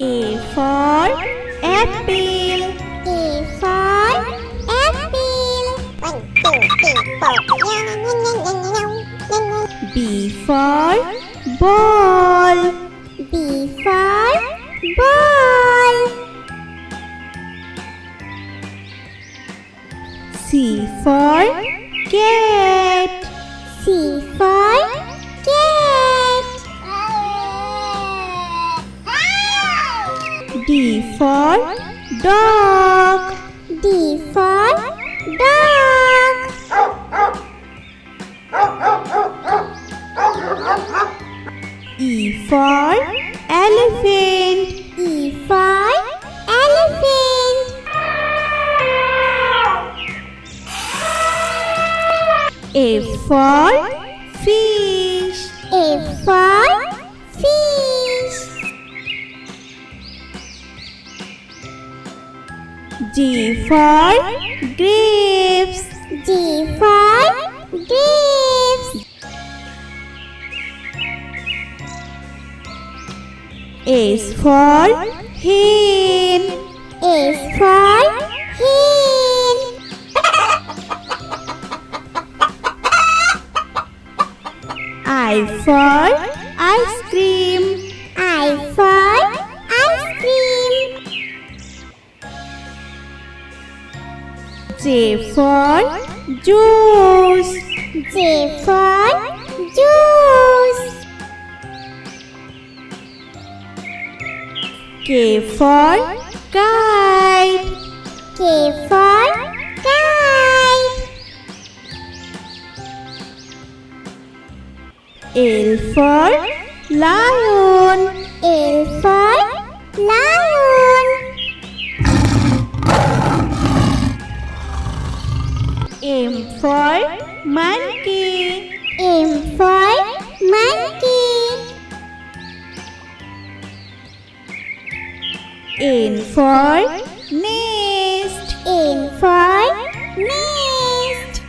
A for apple. A for apple. 1, 2, 3, 4. B for ball. B for ball. C for cat. C for cat. D for dog. D for dog. E for elephant. E for elephant. F for fish. F for fish. G for grapes. G for grapes. H for hen. H for hen. I for ice cream. I for ice cream. J for juice. J for juice. K for kite. K for kite. L for lion. L for lion. M for monkey. M for monkey. N for nest. N for nest.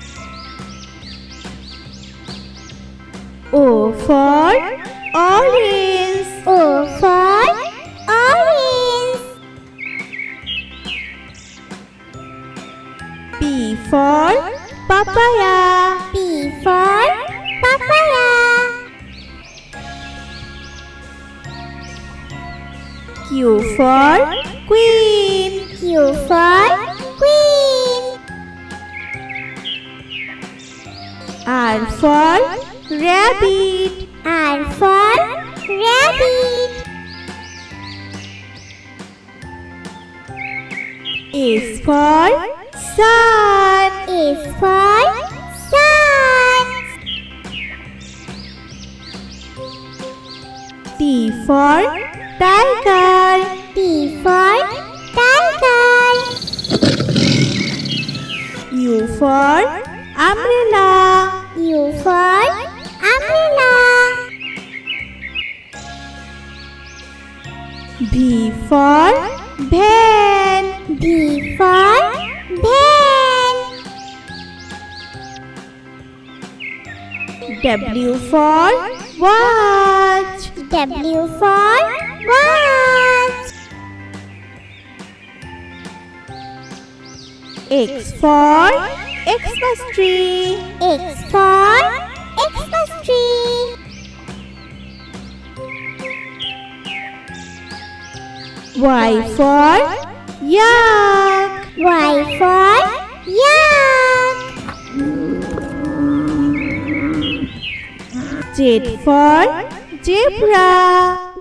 O for orange. O for orange. P for papaya. P for papaya. Q for queen. Q for queen. R for rabbit. R for rabbit. S for sun. S for sun. T for tiger. T for tiger. U for umbrella. U for umbrella. V for van. V for van. W for watch. W for watch. X for Xmas tree. X for Xmas tree. Y for yak. Y for yak. Z for zebra.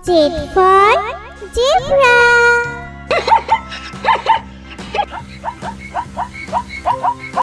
Z for zebra.